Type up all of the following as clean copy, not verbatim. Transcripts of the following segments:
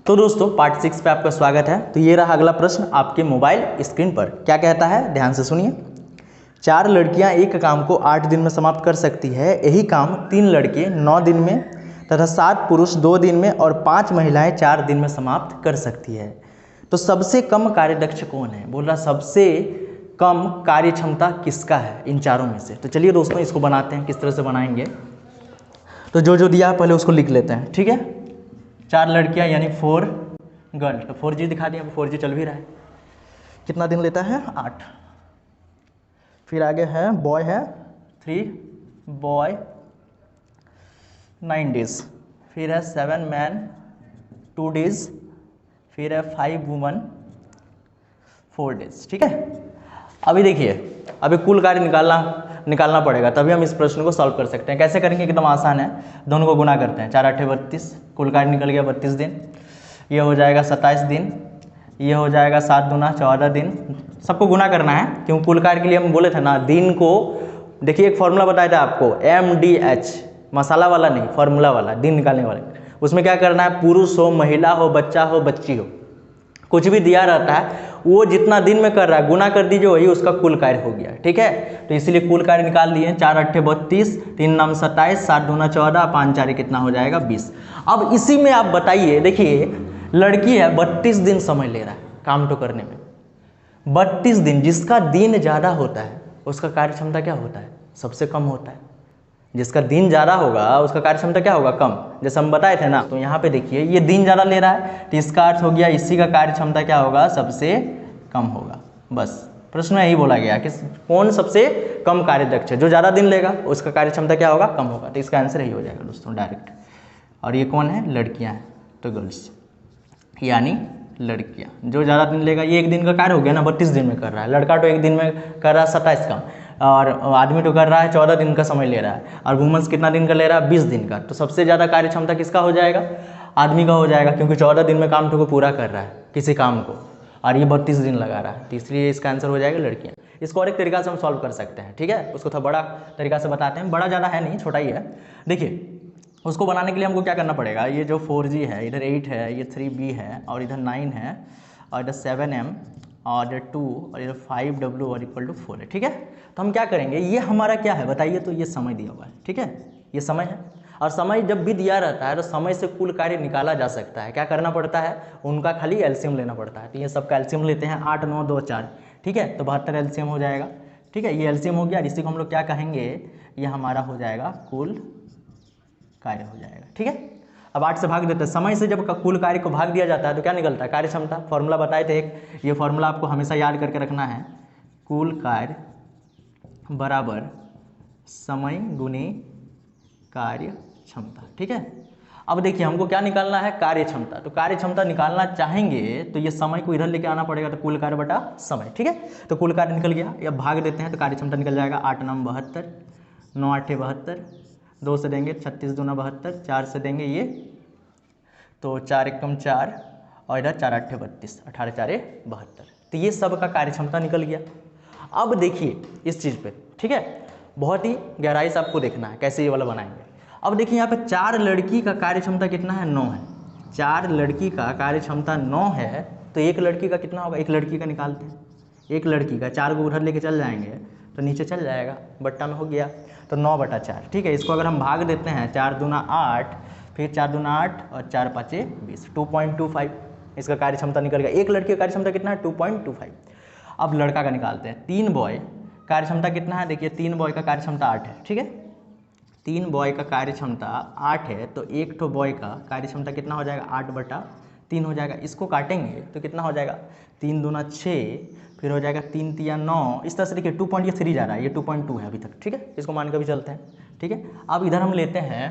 तो दोस्तों पार्ट 6 पे आपका स्वागत है। तो ये रहा अगला प्रश्न आपके मोबाइल स्क्रीन पर। क्या कहता है, ध्यान से सुनिए। 4 लड़कियां एक काम को 8 दिन में समाप्त कर सकती है। यही काम 3 लड़के 9 दिन में तथा 7 पुरुष 2 दिन में और 5 महिलाएं 4 दिन में समाप्त कर सकती है। तो सबसे कम कार्यदक्ष कौन है? बोल रहा सबसे कम कार्य क्षमता किसका है इन चारों में से। तो चलिए दोस्तों इसको बनाते हैं, किस तरह से बनाएंगे। तो जो दिया है पहले उसको लिख लेते हैं, ठीक है। 4 लड़कियां यानी 4 गर्ल। तो 4G दिखा दिया, 4G चल भी रहा है। कितना दिन लेता है? 8। फिर आगे है बॉय है 3 बॉय 9 डेज। फिर है 7 मैन 2 डेज। फिर है 5 वुमन 4 डेज, ठीक है। अभी देखिए, अभी कुल कार्य निकालना पड़ेगा, तभी हम इस प्रश्न को सॉल्व कर सकते हैं। कैसे करेंगे? एकदम आसान है। दोनों को गुना करते हैं। 4 8 32, कुल कार्य निकल गया 32 दिन। ये हो जाएगा 27 दिन। ये हो जाएगा 7 दूना 14 दिन। सबको गुना करना है, क्योंकि कुल कार्य के लिए हम बोले थे ना, दिन को देखिए एक फॉर्मूला बताया था आपको, MDH, मसाला वाला नहीं, फॉर्मूला वाला, दिन निकालने वाले। उसमें क्या करना है, पुरुष हो, महिला हो, बच्चा हो, बच्ची हो, कुछ भी दिया रहता है, वो जितना दिन में कर रहा है गुना कर दीजिए, वही उसका कुल कार्य हो गया, ठीक है। तो इसीलिए कुल कार्य निकाल दिए। 4 8 32, 3 9 27, 7 दूना 14, 5 4 कितना हो जाएगा 20। अब इसी में आप बताइए, देखिए लड़की है 32 दिन समय ले रहा है काम तो करने में। 32 दिन, जिसका दिन ज़्यादा होता है उसका कार्य क्षमता क्या होता है? सबसे कम होता है। जिसका दिन ज़्यादा होगा उसका कार्य क्षमता क्या होगा? कम। जैसे हम बताए थे ना, तो यहाँ पे देखिए ये दिन ज़्यादा ले रहा है, तो इसका अर्थ हो गया इसी का कार्य क्षमता क्या होगा? सबसे कम होगा। बस प्रश्न में यही बोला गया कि कौन सबसे कम कार्यदक्ष है। जो ज़्यादा दिन लेगा उसका कार्य क्षमता क्या होगा? कम होगा। तो इसका आंसर यही हो जाएगा दोस्तों, डायरेक्ट। और ये कौन है? लड़कियाँ हैं, तो गर्ल्स यानी लड़कियाँ। जो ज़्यादा दिन लेगा, ये एक दिन का कार्य हो गया ना, 32 दिन में कर रहा है। लड़का तो एक दिन में कर रहा है 27 का, और आदमी तो कर रहा है 14 दिन का समय ले रहा है, और वुमेन्स कितना दिन का ले रहा है? 20 दिन का। तो सबसे ज़्यादा कार्य क्षमता किसका हो जाएगा? आदमी का हो जाएगा, क्योंकि 14 दिन में काम को पूरा कर रहा है किसी काम को, और ये 32 दिन लगा रहा है। तो इसलिए इसका आंसर हो जाएगा लड़कियाँ। इसको और एक तरीका से हम सॉल्व कर सकते हैं, ठीक है। उसको थोड़ा बड़ा तरीका से बताते हैं। बड़ा ज़्यादा है नहीं, छोटा ही है। देखिए उसको बनाने के लिए हमको क्या करना पड़ेगा, ये जो 4G है, इधर 8 है, ये 3B है, और इधर 9 है, और इधर 7M, और इधर 2, और इधर 5W और इक्वल टू 4 है, ठीक है। तो हम क्या करेंगे, ये हमारा क्या है बताइए? तो ये समय दिया हुआ है, ठीक है, ये समय है। और समय जब भी दिया रहता है तो समय से कुल कार्य निकाला जा सकता है। क्या करना पड़ता है? उनका खाली एलसीएम लेना पड़ता है। तो ये सबका एलसीएम लेते हैं, 8 9 2 4, ठीक है। तो 72 एलसीएम हो जाएगा, ठीक है। ये एलसीएम हो गया, इसी को हम लोग क्या कहेंगे, ये हमारा हो जाएगा कुल कार्य हो जाएगा, ठीक है। अब 8 से भाग देते हैं। समय से जब कुल कार्य को भाग दिया जाता है तो क्या निकलता है? कार्य क्षमता। फॉर्मूला बताए थे एक, ये फॉर्मूला आपको हमेशा याद करके रखना है। कुल कार्य बराबर समय गुने कार्य क्षमता, ठीक है। अब देखिए हमको क्या निकालना है? कार्य क्षमता। तो कार्य क्षमता निकालना चाहेंगे तो ये समय को इधर लेके आना पड़ेगा, तो कुल कार्य बटा समय, ठीक है। तो कुल कार्य निकल गया, अब भाग देते हैं तो कार्य क्षमता निकल जाएगा 8 9 72, 9 8 72, 2 से देंगे 36 दूना 72, 4 से देंगे ये, तो 4 एकम 4, और इधर 4 8 32, 18 4 72। तो ये सब का कार्य क्षमता निकल गया। अब देखिए इस चीज़ पे, ठीक है, बहुत ही गहराई से आपको देखना है कैसे ये वाला बनाएंगे। अब देखिए यहाँ पे 4 लड़की का कार्य क्षमता कितना है? 9 है। 4 लड़की का कार्य क्षमता 9 है, तो एक लड़की का कितना होगा? एक लड़की का निकालते हैं। एक लड़की का 4 को उधर लेके चल जाएंगे तो नीचे चल जाएगा, बट्टा में हो गया, तो 9 बटा 4, ठीक है। इसको अगर हम भाग देते हैं, 4 दूना 8, फिर 4 दूना 8, और 4 5 20, 2.25 इसका कार्य क्षमता निकल गया। एक लड़की का कार्य क्षमता कितना है? 2.25। अब लड़का का निकालते हैं। 3 बॉय कार्य क्षमता कितना है? देखिए 3 बॉय का कार्य क्षमता 8 है, ठीक है। 3 बॉय का कार्य क्षमता 8 है, तो एक तो बॉय का कार्य क्षमता कितना हो जाएगा? 8 बटा 3 हो जाएगा। इसको काटेंगे तो कितना हो जाएगा? 3 दूना 6, फिर हो जाएगा 3 तिया 9। इस तरह से देखिए 2.3 जा रहा है, ये 2.2 है अभी तक, ठीक है। इसको मान के भी चलते हैं, ठीक है। अब इधर हम लेते हैं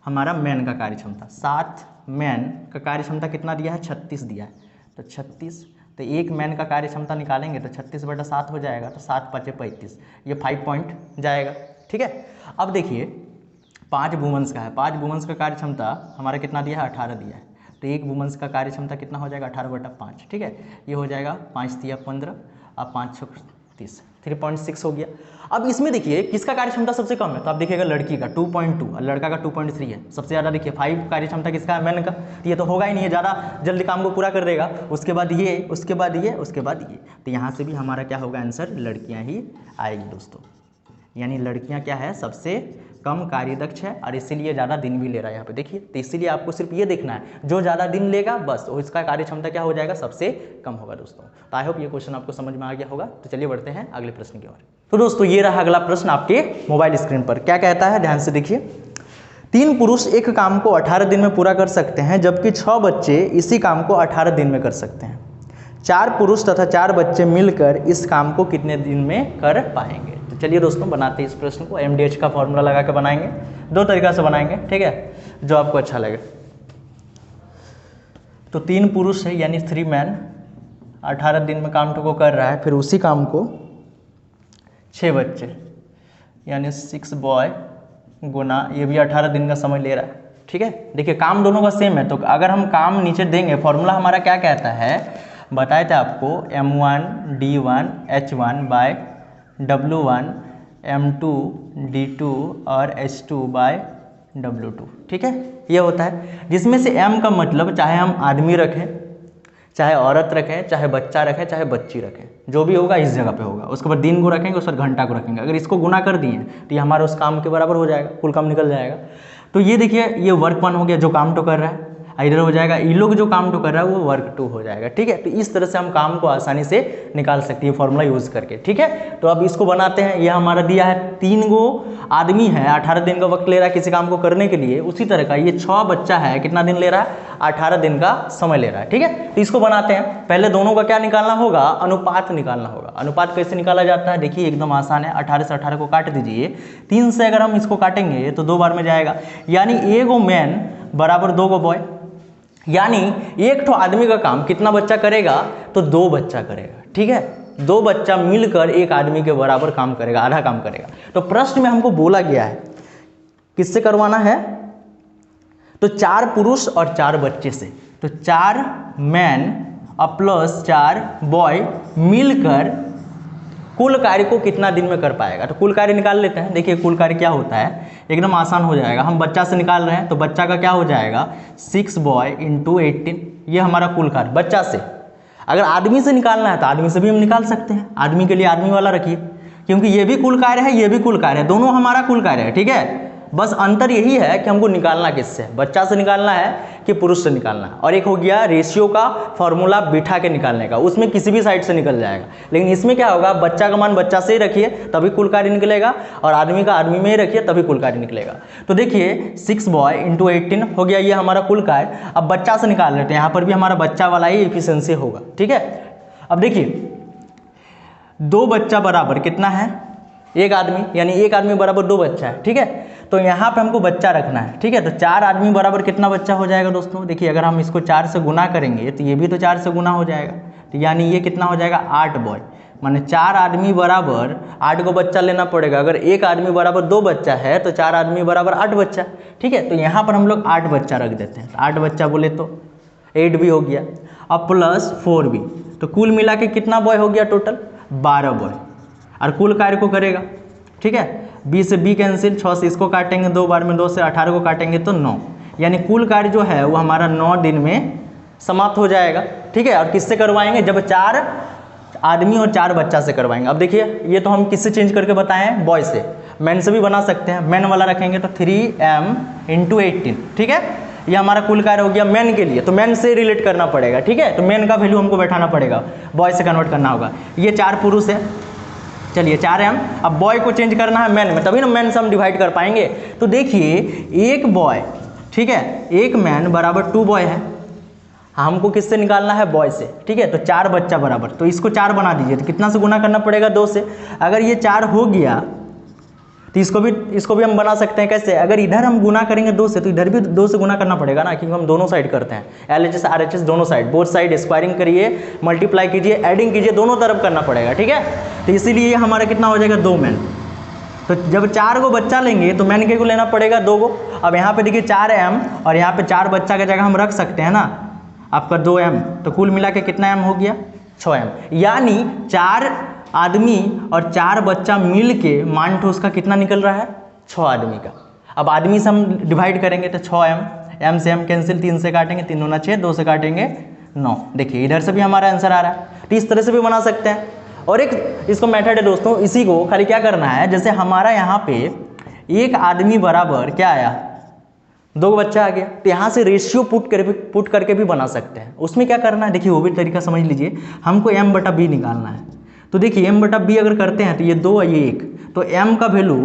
हमारा मैन का कार्य क्षमता। 7 मैन का कार्य क्षमता कितना दिया है? 36 दिया है, तो 36। तो एक मैन का कार्य क्षमता निकालेंगे तो 36 बटा 7 हो जाएगा, तो 7 5 35, ये 5 पॉइंट जाएगा, ठीक है। अब देखिए 5 वुमेन्स का है। 5 वुमेन्स का कार्य क्षमता हमारा कितना दिया है? 18 दिया है, तो एक वुमेन्स का कार्य क्षमता कितना हो जाएगा? 18 बटा 5, ठीक है। ये हो जाएगा 5 तिया 15, और 5 6 30, 3.6 हो गया। अब इसमें देखिए किसका कार्य क्षमता सबसे कम है, तो आप देखिएगा लड़की का 2.2 और लड़का का 2.3 है। सबसे ज़्यादा देखिए 5 कार्य क्षमता किसका है, मैन का। तो ये तो होगा ही नहीं है, ज़्यादा जल्दी काम को पूरा कर देगा। उसके बाद ये, उसके बाद ये, उसके बाद ये, तो यहाँ से भी हमारा क्या होगा आंसर, लड़कियाँ ही आएगी दोस्तों। यानी लड़कियाँ क्या है, सबसे कम कार्यदक्ष है और इसीलिए ज़्यादा दिन भी ले रहा है यहाँ पे देखिए। तो इसीलिए आपको सिर्फ ये देखना है, जो ज़्यादा दिन लेगा बस उसका कार्य क्षमता क्या हो जाएगा, सबसे कम होगा दोस्तों। तो आई होप ये क्वेश्चन आपको समझ में आ गया होगा। तो चलिए बढ़ते हैं अगले प्रश्न की ओर। तो दोस्तों ये रहा अगला प्रश्न आपके मोबाइल स्क्रीन पर। क्या कहता है, ध्यान से देखिए। 3 पुरुष एक काम को 18 दिन में पूरा कर सकते हैं, जबकि 6 बच्चे इसी काम को 18 दिन में कर सकते हैं। 4 पुरुष तथा 4 बच्चे मिलकर इस काम को कितने दिन में कर पाएंगे। तो चलिए दोस्तों बनाते हैं इस प्रश्न को। MDH का फॉर्मूला लगा के बनाएंगे, 2 तरीका से बनाएंगे, ठीक है, जो आपको अच्छा लगे। तो 3 पुरुष है यानी 3 मैन 18 दिन में काम को कर रहा है, फिर उसी काम को 6 बच्चे यानी 6 बॉय गुना ये भी 18 दिन का समय ले रहा है, ठीक है। देखिए काम दोनों का सेम है, तो अगर हम काम नीचे देंगे, फॉर्मूला हमारा क्या कहता है, बताए थे आपको, M1 D1 H1 bye W1 M2 D2 और H2 बाय W2, ठीक है। ये होता है, जिसमें से M का मतलब चाहे हम आदमी रखें, चाहे औरत रखें, चाहे बच्चा रखें, चाहे बच्ची रखें, जो भी होगा इस जगह पे होगा। उसके बाद दिन को रखेंगे, उसके बाद घंटा को रखेंगे। अगर इसको गुना कर दिए तो ये हमारा उस काम के बराबर हो जाएगा, कुल काम निकल जाएगा। तो ये देखिए ये वर्क 1 हो गया जो काम तो कर रहा है, इधर हो जाएगा ये लोग जो काम तो कर रहा है वो वर्क 2 हो जाएगा, ठीक है। तो इस तरह से हम काम को आसानी से निकाल सकते हैं फॉर्मूला यूज करके, ठीक है। तो अब इसको बनाते हैं। ये हमारा दिया है 3 गो आदमी है, 18 दिन का वक्त ले रहा है किसी काम को करने के लिए। उसी तरह का ये 6 बच्चा है, कितना दिन ले रहा है, 18 दिन का समय ले रहा है, ठीक है। तो इसको बनाते हैं। पहले दोनों का क्या निकालना होगा, अनुपात निकालना होगा। अनुपात कैसे निकाला जाता है, देखिए एकदम आसान है। 18 से 18 को काट दीजिए, 3 से अगर हम इसको काटेंगे तो 2 बार में जाएगा, यानी 1 गो मैन बराबर 2 गो बॉय। यानी एक तो आदमी का काम कितना बच्चा करेगा, तो 2 बच्चा करेगा, ठीक है। 2 बच्चा मिलकर एक आदमी के बराबर काम करेगा, आधा काम करेगा। तो प्रश्न में हमको बोला गया है किससे करवाना है, तो 4 पुरुष और 4 बच्चे से। तो 4 मैन और प्लस 4 बॉय मिलकर कुल कार्य को कितना दिन में कर पाएगा। तो कुल कार्य निकाल लेते हैं। देखिए कुल कार्य क्या होता है, एकदम आसान हो जाएगा। हम बच्चा से निकाल रहे हैं तो बच्चा का क्या हो जाएगा, 6 बॉय इंटू 18, ये हमारा कुल कार्य बच्चा से। अगर आदमी से निकालना है तो आदमी से भी हम निकाल सकते हैं। आदमी के लिए आदमी वाला रखिए, क्योंकि ये भी कुल कार्य है, ये भी कुल कार्य है, दोनों हमारा कुल कार्य है, ठीक है। बस अंतर यही है कि हमको निकालना किससे, बच्चा से निकालना है कि पुरुष से निकालना है। और एक हो गया रेशियो का फॉर्मूला बिठा के निकालने का, उसमें किसी भी साइड से निकल जाएगा। लेकिन इसमें क्या होगा, बच्चा का मान बच्चा से ही रखिए तभी कुल कार्य निकलेगा, और आदमी का आदमी में ही रखिए तभी कुल कार्य निकलेगा। तो देखिए 6 बॉय इंटू 18 हो गया, ये हमारा कुल कार्य। अब बच्चा से निकाल लेते हैं, यहाँ पर भी हमारा बच्चा वाला ही एफिशिएंसी होगा, ठीक है। अब देखिए 2 बच्चा बराबर कितना है, 1 आदमी, यानी 1 आदमी बराबर 2 बच्चा है, ठीक है। तो यहाँ पे हमको बच्चा रखना है, ठीक है। तो 4 आदमी बराबर कितना बच्चा हो जाएगा दोस्तों, देखिए अगर हम इसको 4 से गुना करेंगे तो ये भी तो 4 से गुना हो जाएगा। तो यानी ये कितना हो जाएगा, 8 बॉय, माने 4 आदमी बराबर 8 को बच्चा लेना पड़ेगा। अगर 1 आदमी बराबर 2 बच्चा है तो 4 आदमी बराबर 8 बच्चा, ठीक है। तो यहाँ पर हम लोग 8 बच्चा रख देते हैं। 8 बच्चा बोले तो 8 भी हो गया, अब प्लस 4 भी, तो कुल मिला के कितना बॉय हो गया, टोटल 12 बॉय। और कुल कार्य को करेगा, ठीक है। 20 से 20 कैंसिल, 6 से इसको काटेंगे 2 बार में, 2 से 18 को काटेंगे तो 9, यानी कुल कार्य जो है वो हमारा 9 दिन में समाप्त हो जाएगा, ठीक है। और किससे करवाएंगे, जब 4 आदमी और 4 बच्चा से करवाएंगे। अब देखिए ये तो हम किससे चेंज करके बताएं, बॉय से। मैन से भी बना सकते हैं, मैन वाला रखेंगे तो 3m इंटू 18, ठीक है। ये हमारा कुल कार्य हो गया मैन के लिए, तो मैन से रिलेट करना पड़ेगा, ठीक है। तो मैन का वैल्यू हमको बैठाना पड़ेगा, बॉय से कन्वर्ट करना होगा। ये 4 पुरुष है, चलिए 4m, अब बॉय को चेंज करना है मैन में, तभी ना मैन से हम डिवाइड कर पाएंगे। तो देखिए 1 बॉय, ठीक है, 1 मैन बराबर 2 बॉय है, हमको किससे निकालना है, बॉय से, ठीक है। तो 4 बच्चा बराबर, तो इसको 4 बना दीजिए, तो कितना से गुना करना पड़ेगा, 2 से। अगर ये 4 हो गया तो इसको भी हम बना सकते हैं, कैसे, अगर इधर हम गुना करेंगे 2 से तो इधर भी 2 से गुना करना पड़ेगा ना, क्योंकि हम दोनों साइड करते हैं, LHS RHS दोनों साइड, बोथ साइड स्क्वायरिंग करिए, मल्टीप्लाई कीजिए, एडिंग कीजिए, दोनों तरफ करना पड़ेगा, ठीक है। तो इसीलिए हमारा कितना हो जाएगा, 2 मैन। तो जब 4 को बच्चा लेंगे तो मैन के को लेना पड़ेगा 2 को। अब यहाँ पे देखिए 4m और यहाँ पे 4 बच्चा की जगह हम रख सकते हैं ना आपका 2m, तो कुल मिला के कितना m हो गया, 6m। यानी 4 आदमी और 4 बच्चा मिल के मान तो उसका कितना निकल रहा है, 6 आदमी का। अब आदमी से हम डिवाइड करेंगे तो 6m, m से m कैंसिल, 3 से काटेंगे, 3 दूना 6, 2 से काटेंगे 9। देखिए इधर से भी हमारा आंसर आ रहा है। तो इस तरह से भी बना सकते हैं। और एक इसको मेथड है दोस्तों, इसी को खाली क्या करना है, जैसे हमारा यहाँ पे एक आदमी बराबर क्या आया, 2 बच्चा आ गया, तो यहाँ से रेशियो पुट करके भी बना सकते हैं। उसमें क्या करना है, देखिए वो भी तरीका समझ लीजिए। हमको m/b निकालना है, तो देखिए m/b अगर करते हैं तो ये 2 और ये 1, तो m का वैल्यू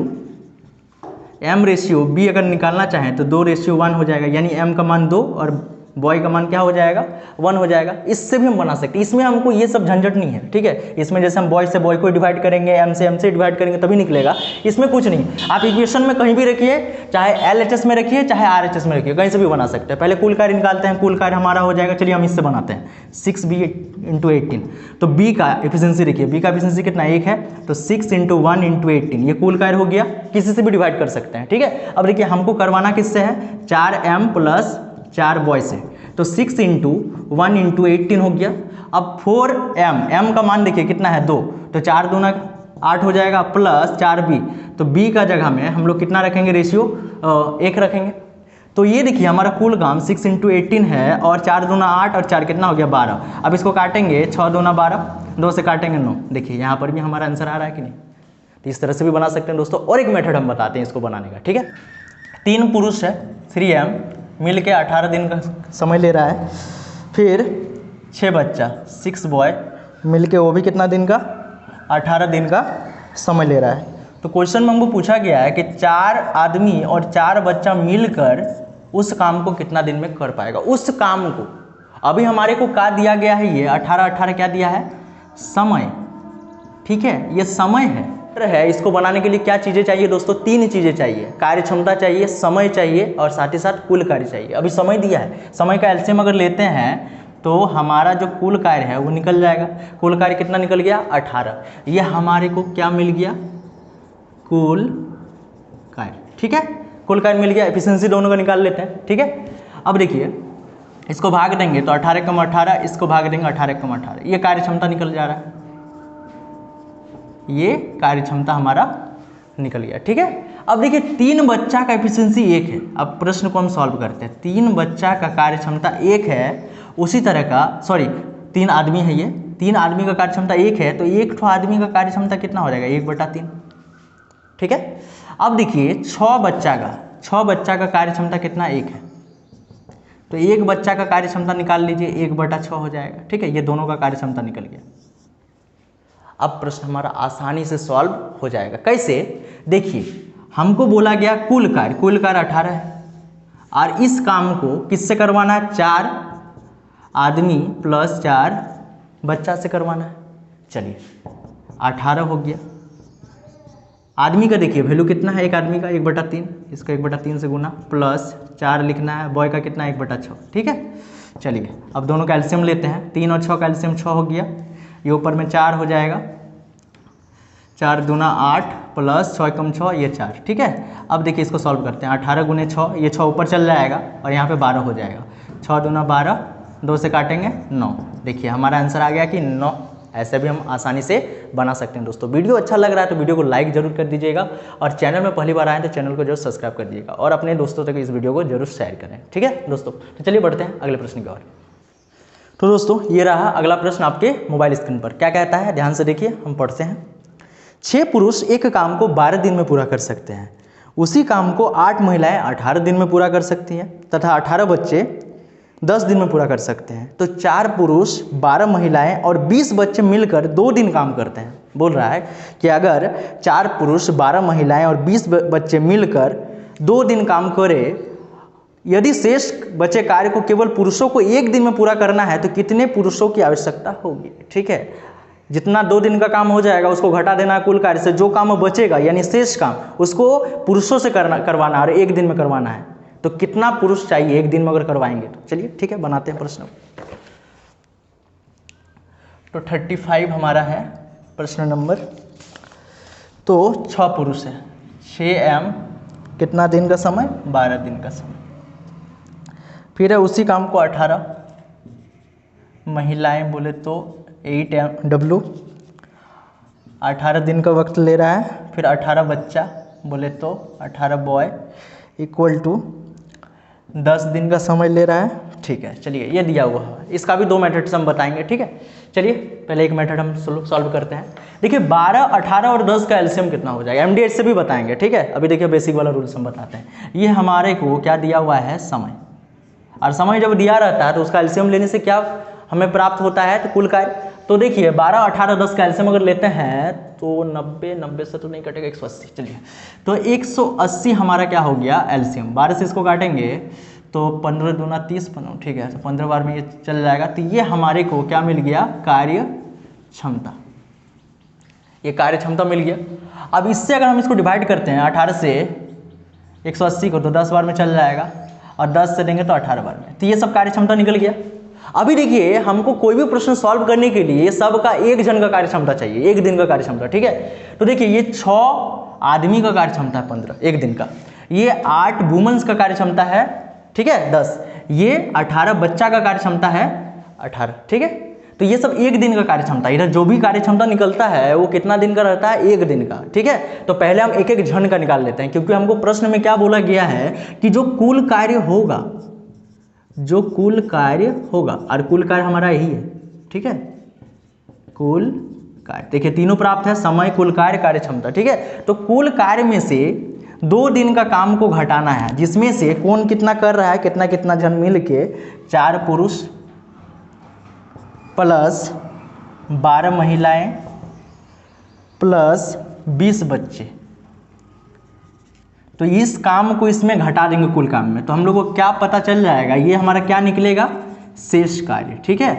m/b अगर निकालना चाहें तो 2:1 हो जाएगा, यानी m का मान 2 और बॉय का मान क्या हो जाएगा, 1 हो जाएगा। इससे भी हम बना सकते हैं, इसमें हमको ये सब झंझट नहीं है, ठीक है। इसमें जैसे हम बॉय से बॉय को डिवाइड करेंगे, m से डिवाइड करेंगे तभी निकलेगा, इसमें कुछ नहीं। आप इक्वेशन में कहीं भी रखिए, चाहे LHS में रखिए चाहे RHS में रखिए, कहीं से भी बना सकते हैं। पहले कुल कार्य निकालते हैं, कुल कार्य हमारा हो जाएगा, चलिए हम इससे बनाते हैं 6b × 18। तो b का एफिशिएंसी देखिए, b का एफिशिएंसी कितना 1 है, तो 6 × 1 × 18 ये कुल कार्य हो गया, किसी से भी डिवाइड कर सकते हैं, ठीक है। अब देखिए हमको करवाना किससे है, 4m + 4 बॉय से, तो 6 × 1 × 18 हो गया। अब 4m का मान देखिए कितना है 2, तो 4 दूना 8 हो जाएगा, प्लस 4b, तो b का जगह में हम लोग कितना रखेंगे, रेशियो 1 रखेंगे। तो ये देखिए हमारा कुल काम 6 × 18 है, और 4 दूना 8 और 4 कितना हो गया 12। अब इसको काटेंगे, 6 दूना 12, 2 से काटेंगे 9। देखिए यहाँ पर भी हमारा आंसर आ रहा है कि नहीं। तो इस तरह से भी बना सकते हैं दोस्तों। और एक मेथड हम बताते हैं इसको बनाने का, ठीक है। 3 पुरुष है, 3m मिल के 18 दिन का समय ले रहा है, फिर 6 बच्चा 6 बॉय मिल के वो भी कितना दिन का, 18 दिन का समय ले रहा है। तो क्वेश्चन में हमको पूछा गया है कि 4 आदमी और 4 बच्चा मिलकर उस काम को कितना दिन में कर पाएगा। उस काम को अभी हमारे को क्या दिया गया है, ये 18 क्या दिया है, समय, ठीक है, ये समय है। इसको बनाने के लिए क्या चीज़ें चाहिए दोस्तों, 3 चीज़ें चाहिए, कार्य क्षमता चाहिए, समय चाहिए और साथ ही साथ कुल कार्य चाहिए। अभी समय दिया है, समय का एलसीएम अगर लेते हैं तो हमारा जो कुल कार्य है वो निकल जाएगा। कुल कार्य कितना निकल गया, 18। ये हमारे को क्या मिल गया, कुल कार्य, ठीक है, कुल कार्य मिल गया। एफिशिएंसी दोनों का निकाल लेते हैं, ठीक है। अब देखिए इसको भाग देंगे तो 18 × 18, इसको भाग देंगे 18 × 18, ये कार्य क्षमता निकल जा रहा है, ये कार्य क्षमता हमारा निकल गया, ठीक है। अब देखिए 3 बच्चा का एफिशिएंसी 1 है। अब प्रश्न को हम सॉल्व करते हैं। 3 बच्चा का कार्य क्षमता 1 है, उसी तरह का 3 आदमी है, ये 3 आदमी का कार्य क्षमता 1 है, तो 1 आदमी का कार्य क्षमता कितना हो जाएगा, 1/3, ठीक है। अब देखिए 6 बच्चा का कार्य क्षमता कितना 1 है, तो 1 बच्चा का कार्य क्षमता निकाल लीजिए, 1/6 हो जाएगा, ठीक है। ये दोनों का कार्य क्षमता निकल गया। अब प्रश्न हमारा आसानी से सॉल्व हो जाएगा। कैसे, देखिए हमको बोला गया कुल कार्य 18 है, और इस काम को किससे करवाना है, 4 आदमी + 4 बच्चा से करवाना है। चलिए 18 हो गया। आदमी का देखिए वैल्यू कितना है, एक आदमी का 1/3, इसका 1/3 से गुना, प्लस 4 लिखना है, बॉय का कितना 1/6, ठीक है। चलिए अब दोनों का एलसीएम लेते हैं, 3 और 6 का एलसीएम 6 हो गया, ये ऊपर में 4 हो जाएगा, 4 दूना 8 प्लस 6 × 6 ये 4, ठीक है। अब देखिए इसको सॉल्व करते हैं, 18 × 6, ये 6 ऊपर चल जाएगा और यहाँ पे 12 हो जाएगा, 6 दूना 12, 2 से काटेंगे 9। देखिए हमारा आंसर आ गया कि 9। ऐसे भी हम आसानी से बना सकते हैं दोस्तों। वीडियो अच्छा लग रहा है तो वीडियो को लाइक जरूर कर दीजिएगा, और चैनल में पहली बार आए तो चैनल को जरूर सब्सक्राइब कर दीजिएगा, और अपने दोस्तों तक इस वीडियो को जरूर शेयर करें, ठीक है दोस्तों। तो चलिए बढ़ते हैं अगले प्रश्न की ओर। तो दोस्तों ये रहा अगला प्रश्न आपके मोबाइल स्क्रीन पर। क्या कहता है, ध्यान से देखिए, हम पढ़ते हैं। 6 पुरुष एक काम को 12 दिन में पूरा कर सकते हैं, उसी काम को 8 महिलाएं 18 दिन में पूरा कर सकती हैं, तथा 18 बच्चे 10 दिन में पूरा कर सकते हैं। तो 4 पुरुष 12 महिलाएं और 20 बच्चे मिलकर 2 दिन काम करते हैं। बोल रहा है कि अगर 4 पुरुष 12 महिलाएं और 20 बच्चे मिलकर 2 दिन काम करें, यदि शेष बचे कार्य को केवल पुरुषों को 1 दिन में पूरा करना है तो कितने पुरुषों की आवश्यकता होगी, ठीक है। जितना 2 दिन का काम हो जाएगा उसको घटा देना कुल कार्य से, जो काम बचेगा यानी शेष काम उसको पुरुषों से करवाना है और 1 दिन में करवाना है। तो कितना पुरुष चाहिए 1 दिन में अगर करवाएंगे तो। चलिए ठीक है, बनाते हैं प्रश्न। तो 35 हमारा है प्रश्न नंबर। तो 6 पुरुष है, 6m कितना दिन का समय, 12 दिन का समय। फिर है उसी काम को 18 महिलाएं बोले तो 8w, 18 दिन का वक्त ले रहा है, फिर 18 बच्चा बोले तो 18 बॉय इक्वल टू 10 दिन का समय ले रहा है। ठीक है, चलिए ये दिया हुआ है, इसका भी 2 मेथड से हम बताएंगे। ठीक है, चलिए पहले एक मेथड हम सॉल्व करते हैं। देखिए 12, 18 और 10 का एलसीएम कितना हो जाएगा, एमडीएच से भी बताएंगे। ठीक है, अभी देखिए बेसिक वाला रूल्स हम बताते हैं। ये हमारे को क्या दिया हुआ है, समय, और समय जब दिया रहता है तो उसका एलसीएम लेने से क्या हमें प्राप्त होता है, तो कुल कार्य। तो देखिए 12, 18, 10 का एलसीएम अगर लेते हैं तो 90 से तो नहीं कटेगा, 180। चलिए तो 180 हमारा क्या हो गया एलसीएम। 12 से इसको काटेंगे तो 15 दूना 30, ठीक है, तो 15 बार में ये चल जाएगा। तो ये हमारे को क्या मिल गया, कार्य क्षमता, ये कार्य क्षमता मिल गया। अब इससे अगर हम इसको डिवाइड करते हैं 18 से 180 को, तो 10 बार में चल जाएगा, और 10 से देंगे तो 18 बार में, तो ये सब कार्य क्षमता निकल गया। अभी देखिए हमको कोई भी प्रश्न सॉल्व करने के लिए सबका एक जन का कार्य क्षमता चाहिए, एक दिन का कार्य क्षमता। ठीक है, तो देखिए ये 6 आदमी का कार्य क्षमता है 15 एक दिन का, ये 8 वुमेन्स का कार्य क्षमता है, ठीक है 10, ये 18 बच्चा का कार्य क्षमता है 18। ठीक है, तो ये सब एक दिन का कार्य क्षमता, इधर जो भी कार्य क्षमता निकलता है वो कितना दिन का रहता है, एक दिन का। ठीक है, तो पहले हम एक एक जन का निकाल लेते हैं, क्योंकि हमको प्रश्न में क्या बोला गया है कि जो कुल कार्य होगा, जो कुल कार्य होगा, और कुल कार्य हमारा यही है। ठीक है, कुल कार्य देखिए तीनों प्राप्त है, समय, कुल कार्य, कार्य क्षमता। ठीक है, तो कुल कार्य में से 2 दिन का काम को घटाना है, जिसमें से कौन कितना कर रहा है, कितना कितना जन मिल के, 4 पुरुष प्लस 12 महिलाएं प्लस 20 बच्चे, तो इस काम को इसमें घटा देंगे कुल काम में, तो हम लोग को क्या पता चल जाएगा, ये हमारा क्या निकलेगा, शेष कार्य। ठीक है,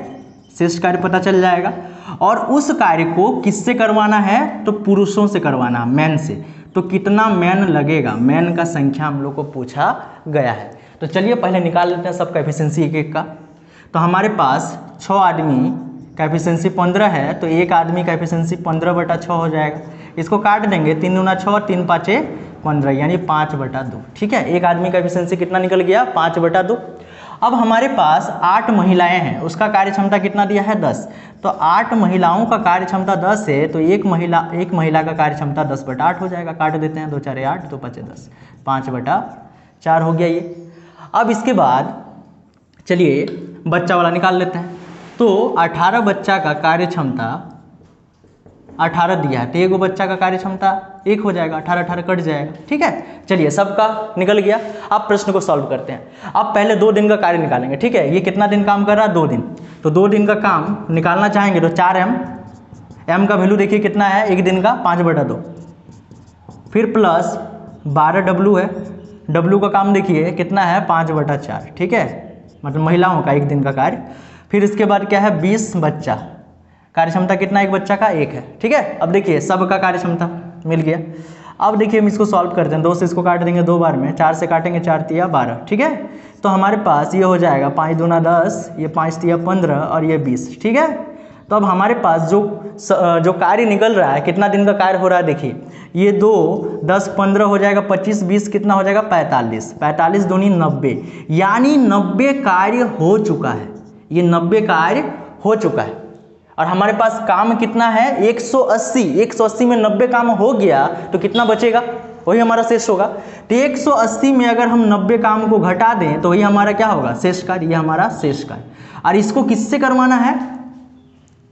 शेष कार्य पता चल जाएगा। और उस कार्य को किससे करवाना है, तो पुरुषों से करवाना, मैन से। तो कितना मैन लगेगा, मैन का संख्या हम लोग को पूछा गया है। तो चलिए पहले निकाल लेते हैं सबका एफिशिएंसी एक एक का। तो हमारे पास 6 आदमी का एफिशिएंसी 15 है, तो एक आदमी का एफिशिएंसी 15/6 हो जाएगा। इसको काट देंगे, 3 दूना 6, 3 पाँचे 15, यानी 5/2। ठीक है, एक आदमी का एफिशिएंसी कितना निकल गया, 5/2। अब हमारे पास 8 महिलाएं हैं, उसका कार्य क्षमता कितना दिया है, 10। तो 8 महिलाओं का कार्य क्षमता 10 है, तो एक महिला का कार्य क्षमता 10/8 हो जाएगा। काट देते हैं, 2 4 8, 2 5 10, 5/4 हो गया ये। अब इसके बाद चलिए बच्चा वाला निकाल लेते हैं। तो 18 बच्चा का कार्य क्षमता 18 दिया है, तो एगो बच्चा का कार्य क्षमता 1 हो जाएगा, 18 18 कट जाएगा। ठीक है, चलिए सबका निकल गया। अब प्रश्न को सॉल्व करते हैं। अब पहले 2 दिन का कार्य निकालेंगे। ठीक है, ये कितना दिन काम कर रहा है, 2 दिन, तो 2 दिन का काम निकालना चाहेंगे तो 4m, m का वैल्यू देखिए कितना है एक दिन का, 5/2, फिर प्लस 12w है, w का काम देखिए कितना है, 5/4। ठीक है, मतलब महिलाओं का एक दिन का कार्य। फिर इसके बाद क्या है, 20 बच्चा, कार्य क्षमता कितना एक बच्चा का, 1 है। ठीक है, अब देखिए सबका कार्य क्षमता मिल गया। अब देखिए हम इसको सॉल्व करते हैं, 2 से इसको काट देंगे 2 बार में, 4 से काटेंगे 4 तिया 12। ठीक है, तो हमारे पास ये हो जाएगा 5 दूना 10, ये 5 तिया 15 और ये 20। ठीक है, तो अब हमारे पास जो कार्य निकल रहा है, कितना दिन का कार्य हो रहा है, देखिए ये 2 10 15 हो जाएगा, 25 20 कितना हो जाएगा, 45, 45 दूनी 90, यानी 90 कार्य हो चुका है, ये 90 कार्य हो चुका है। और हमारे पास काम कितना है, 180, 180 में 90 काम हो गया तो कितना बचेगा, वही हमारा शेष होगा। तो 180 में अगर हम 90 काम को घटा दें तो वही हमारा क्या होगा, शेष कार्य, ये हमारा शेष कार्य। और इसको किससे करवाना है,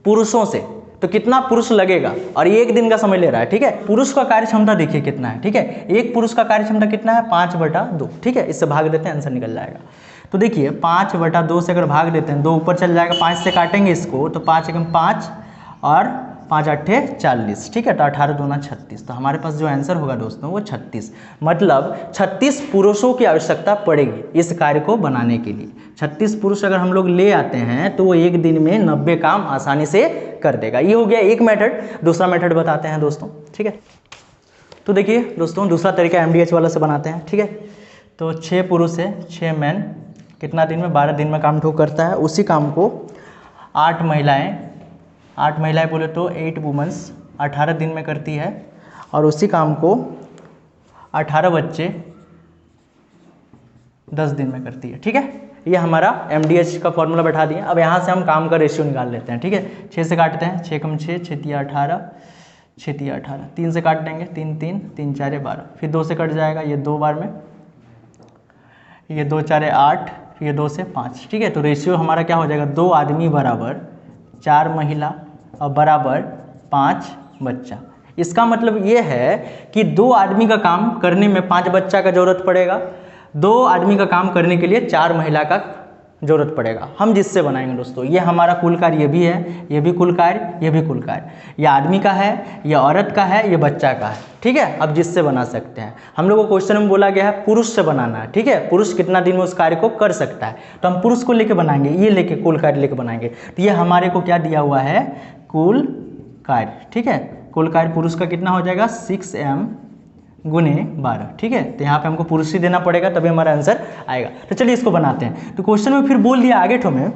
पुरुषों से, तो कितना पुरुष लगेगा, और ये 1 दिन का समय ले रहा है। ठीक है, पुरुष का कार्य क्षमता देखिए कितना है। ठीक है, एक पुरुष का कार्य क्षमता कितना है, 5/2। ठीक है, इससे भाग देते हैं, आंसर निकल जाएगा। तो देखिए 5/2 से अगर भाग देते हैं, 2 ऊपर चल जाएगा, 5 से काटेंगे इसको तो 5 एकम 5 और 5 8 40। ठीक है, तो 18 दूना 36, तो हमारे पास जो आंसर होगा दोस्तों वो 36, मतलब 36 पुरुषों की आवश्यकता पड़ेगी इस कार्य को बनाने के लिए। 36 पुरुष अगर हम लोग ले आते हैं तो वो 1 दिन में 90 काम आसानी से कर देगा। ये हो गया एक मेथड। दूसरा मेथड बताते हैं दोस्तों। ठीक है, तो देखिए दोस्तों दूसरा तरीका एमडीएच वाला से बनाते हैं। ठीक है, तो 6 पुरुष है, 6 मैन, कितना दिन में, 12 दिन में काम ठोक करता है। उसी काम को 8 महिलाएं बोले तो 8 वुमेन्स 18 दिन में करती है, और उसी काम को 18 बच्चे 10 दिन में करती है। ठीक है, ये हमारा एमडीएच का फॉर्मूला बैठा दिया। अब यहाँ से हम काम का रेशियो निकाल लेते हैं। ठीक है, 6 से काटते हैं, 6 कम 6, 6 तिया 18, 6 3 18, 3 से काट देंगे, 3 3 3 4 12, फिर 2 से कट जाएगा, ये 2 बार में, ये 2 4 8, फिर ये 2 से 5, ठीक है। तो रेशियो हमारा क्या हो जाएगा, 2 आदमी बराबर 4 महिला और बराबर 5 बच्चा। इसका मतलब ये है कि 2 आदमी का काम करने में 5 बच्चा का जरूरत पड़ेगा, 2 आदमी का काम करने के लिए 4 महिला का जरूरत पड़ेगा। हम जिससे बनाएंगे दोस्तों, ये हमारा कुल कार्य ये भी है, ये भी कुल कार्य, ये भी कुल कार्य, ये आदमी का है, ये औरत का है, ये बच्चा का है, ठीक है। अब जिससे बना सकते हैं, हम लोग को क्वेश्चन में बोला गया है पुरुष से बनाना है, ठीक है। पुरुष कितना दिन में उस कार्य को कर सकता है, तो हम पुरुष को लेके बनाएंगे, ये लेके कुल कार्य लेके बनाएंगे। तो ये हमारे को क्या दिया हुआ है, कुल कार्य, ठीक है। कुल कार्य पुरुष का कितना हो जाएगा, 6m गुने 12, ठीक है। तो यहाँ पे हमको पुरुष ही देना पड़ेगा, तभी हमारा आंसर आएगा। तो चलिए इसको बनाते हैं। तो क्वेश्चन में फिर बोल दिया आगे ठो में,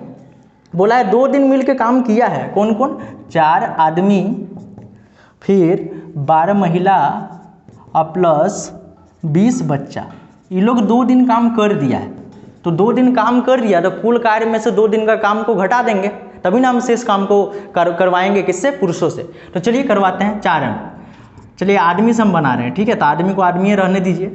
बोला है 2 दिन मिल के काम किया है, कौन कौन, 4 आदमी, फिर 12 महिला और प्लस 20 बच्चा। ये लोग 2 दिन काम कर दिया है, तो 2 दिन काम कर दिया तो कुल कार्य में से 2 दिन का काम को घटा देंगे, तभी ना हम शेष काम को करवाएंगे किससे, पुरुषों से। तो चलिए करवाते हैं 4m। चलिए आदमी से हम बना रहे हैं, ठीक है। तो आदमी को आदमी रहने दीजिए,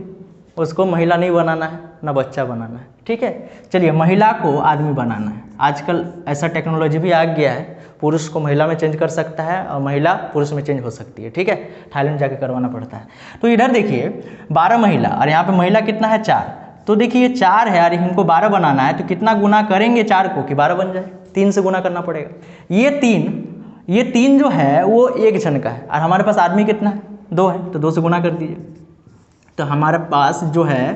उसको महिला नहीं बनाना है ना बच्चा बनाना है, ठीक है। चलिए महिला को आदमी बनाना है। आजकल ऐसा टेक्नोलॉजी भी आ गया है, पुरुष को महिला में चेंज कर सकता है और महिला पुरुष में चेंज हो सकती है, ठीक है। थाईलैंड जाके करवाना पड़ता है। तो इधर देखिए 12 महिला और यहाँ पे महिला कितना है, 4। तो देखिए 4 है और इनको 12 बनाना है, तो कितना गुना करेंगे 4 को कि 12 बन जाए, 3 से गुना करना पड़ेगा। ये 3 जो है वो एक जन का है, और हमारे पास आदमी कितना है, 2 है, तो 2 से गुना कर दीजिए। तो हमारे पास जो है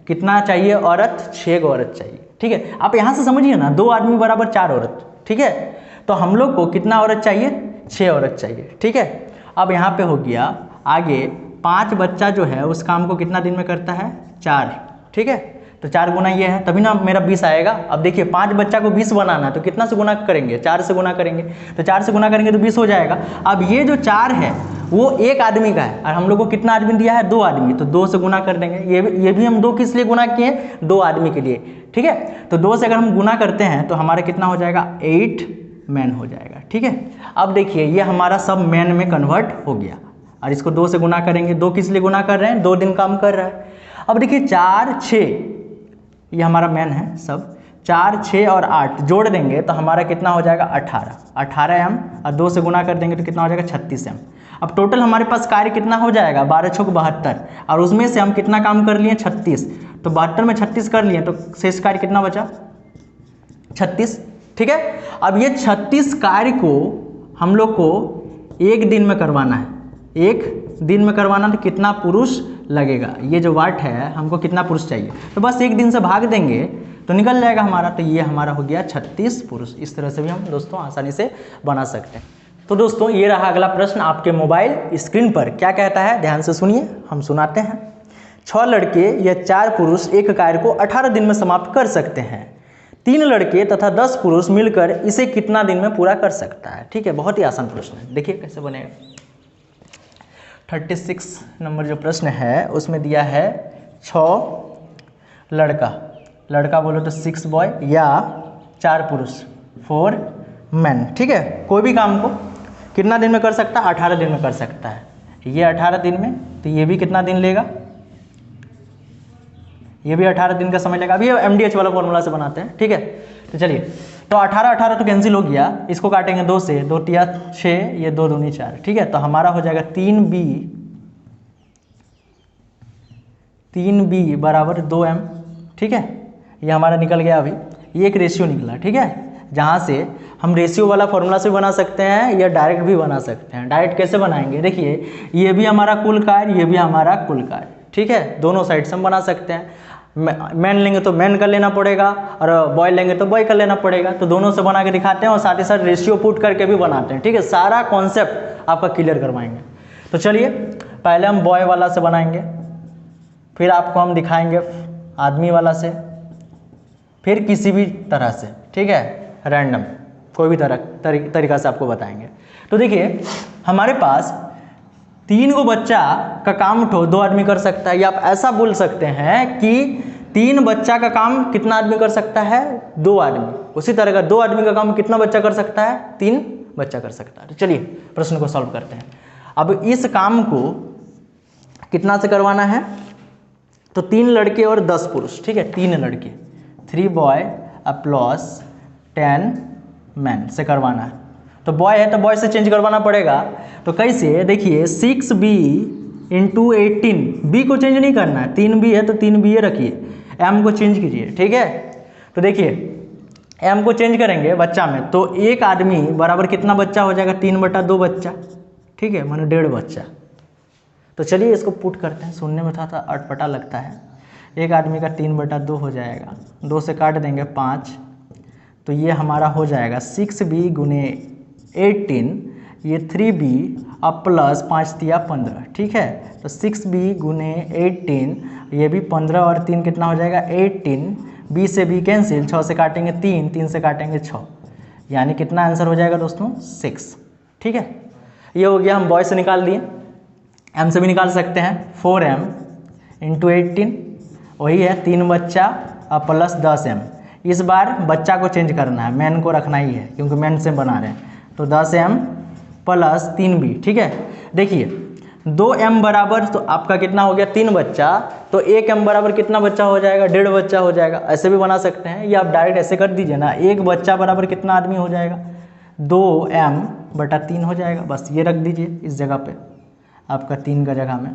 कितना चाहिए, औरत, 6 औरत चाहिए, ठीक है। आप यहाँ से समझिए ना, 2 आदमी बराबर 4 औरत, ठीक है। तो हम लोग को कितना औरत चाहिए, 6 औरत चाहिए, ठीक है। अब यहाँ पे हो गया आगे 5 बच्चा जो है उस काम को कितना दिन में करता है, 4, ठीक है। तो 4 गुना ये है, तभी ना मेरा 20 आएगा। अब देखिए 5 बच्चा को 20 बनाना है, तो कितना से गुना करेंगे, 4 से गुना करेंगे, तो 4 से गुना करेंगे तो 20 हो जाएगा। अब ये जो 4 है वो एक आदमी का है, और हम लोग को कितना आदमी दिया है, 2 आदमी, तो 2 से गुना कर देंगे। ये भी हम 2 किस लिए गुना किए, 2 आदमी के लिए, ठीक है। तो 2 से अगर हम गुना करते हैं तो हमारा कितना हो जाएगा, 8 मैन हो जाएगा, ठीक है। अब देखिए ये हमारा सब मैन में कन्वर्ट हो गया, और इसको 2 से गुना करेंगे। 2 किस लिए गुना कर रहे हैं, 2 दिन काम कर रहा है। अब देखिए 4 6 ये हमारा मैन है सब, 4 6 और 8 जोड़ देंगे तो हमारा कितना हो जाएगा, 18m, और 2 से गुना कर देंगे तो कितना हो जाएगा, 36m। अब टोटल हमारे पास कार्य कितना हो जाएगा, 12 छक 72, और उसमें से हम कितना काम कर लिए, 36। तो 72 में 36 कर लिए, तो शेष कार्य कितना बचा, 36, ठीक है। अब ये 36 कार्य को हम लोग को 1 दिन में करवाना है, 1 दिन में करवाना, तो कितना पुरुष लगेगा, ये जो वाट है हमको कितना पुरुष चाहिए, तो बस 1 दिन से भाग देंगे तो निकल जाएगा हमारा। तो ये हमारा हो गया 36 पुरुष। इस तरह से भी हम दोस्तों आसानी से बना सकते हैं। तो दोस्तों ये रहा अगला प्रश्न आपके मोबाइल स्क्रीन पर, क्या कहता है, ध्यान से सुनिए, हम सुनाते हैं। 6 लड़के या 4 पुरुष एक कार्य को 18 दिन में समाप्त कर सकते हैं। 3 लड़के तथा 10 पुरुष मिलकर इसे कितना दिन में पूरा कर सकता है, ठीक है। बहुत ही आसान प्रश्न है, देखिए कैसे बनेगा। 36 नंबर जो प्रश्न है उसमें दिया है 6 लड़का बोलो तो 6 बॉय, या 4 पुरुष 4 मैन, ठीक है। कोई भी काम को कितना दिन में कर सकता है, 18 दिन में कर सकता है। ये 18 दिन में, तो ये भी कितना दिन लेगा, ये भी 18 दिन का समय लेगा। अभी MDH वाला फॉर्मूला से बनाते हैं, ठीक है। तो चलिए, तो 18 तो कैंसिल हो गया, इसको काटेंगे 2 से, 2 तिया 6, ये 2 दूनी 4, ठीक है। तो हमारा हो जाएगा 3b बराबर 2m, ठीक है। ये हमारा निकल गया अभी, ये एक रेशियो निकला, ठीक है। जहाँ से हम रेशियो वाला फॉर्मूला से बना सकते हैं या डायरेक्ट भी बना सकते हैं। डायरेक्ट कैसे बनाएंगे, देखिए ये भी हमारा कुल कार्य, ये भी हमारा कुल कार्य, ठीक है। दोनों साइड से हम बना सकते हैं। मैन लेंगे तो मैन कर लेना पड़ेगा, और बॉय लेंगे तो बॉय कर लेना पड़ेगा। तो दोनों से बना के दिखाते हैं, और साथ ही साथ रेशियो पुट करके भी बनाते हैं, ठीक है। सारा कॉन्सेप्ट आपका क्लियर करवाएंगे। तो चलिए पहले हम बॉय वाला से बनाएंगे, फिर आपको हम दिखाएंगे आदमी वाला से, फिर किसी भी तरह से, ठीक है, रैंडम कोई भी तरीका से आपको बताएंगे। तो देखिए हमारे पास 3 गो बच्चा का काम उठो 2 आदमी कर सकता है, या आप ऐसा बोल सकते हैं कि 3 बच्चा का काम कितना आदमी कर सकता है, 2 आदमी। उसी तरह का 2 आदमी का काम कितना बच्चा कर सकता है, 3 बच्चा कर सकता है। तो चलिए प्रश्न को सॉल्व करते हैं। अब इस काम को कितना से करवाना है, तो 3 लड़के और 10 पुरुष, ठीक है, 3 लड़के, 3 बॉय प्लस 10 मैन से करवाना है। तो बॉय है तो बॉय से चेंज करवाना पड़ेगा। तो कैसे, देखिए 6b इंटू 18, बी को चेंज नहीं करना है, 3b है तो 3b रखिए, m को चेंज कीजिए, ठीक है। तो देखिए m को चेंज करेंगे बच्चा में, तो एक आदमी बराबर कितना बच्चा हो जाएगा, 3/2 बच्चा, ठीक है, माने 1.5 बच्चा। तो चलिए इसको पुट करते हैं, सुनने में थोड़ा सा अटपटा लगता है। एक आदमी का 3/2 हो जाएगा, 2 से काट देंगे 5, तो ये हमारा हो जाएगा 6b गुने 18, ये 3b अब प्लस 5 तिया 15, ठीक है। तो 6b गुने 18, ये भी 15 और 3 कितना हो जाएगा 18, b से b कैंसिल, 6 से काटेंगे 3, 3 से काटेंगे 6, यानी कितना आंसर हो जाएगा दोस्तों 6, ठीक है। ये हो गया, हम बॉय से निकाल दिए, m से भी निकाल सकते हैं, 4m इंटू 18, वही है 3 बच्चा और प्लस 10m। इस बार बच्चा को चेंज करना है, मैन को रखना ही है क्योंकि मैन से बना रहे हैं। तो 10m प्लस 3b, ठीक है। देखिए 2m बराबर, तो आपका कितना हो गया 3 बच्चा, तो 1m बराबर कितना बच्चा हो जाएगा, 1.5 बच्चा हो जाएगा। ऐसे भी बना सकते हैं, या आप डायरेक्ट ऐसे कर दीजिए ना, 1 बच्चा बराबर कितना आदमी हो जाएगा, 2m/3 हो जाएगा। बस ये रख दीजिए इस जगह पे, आपका 3 का जगह में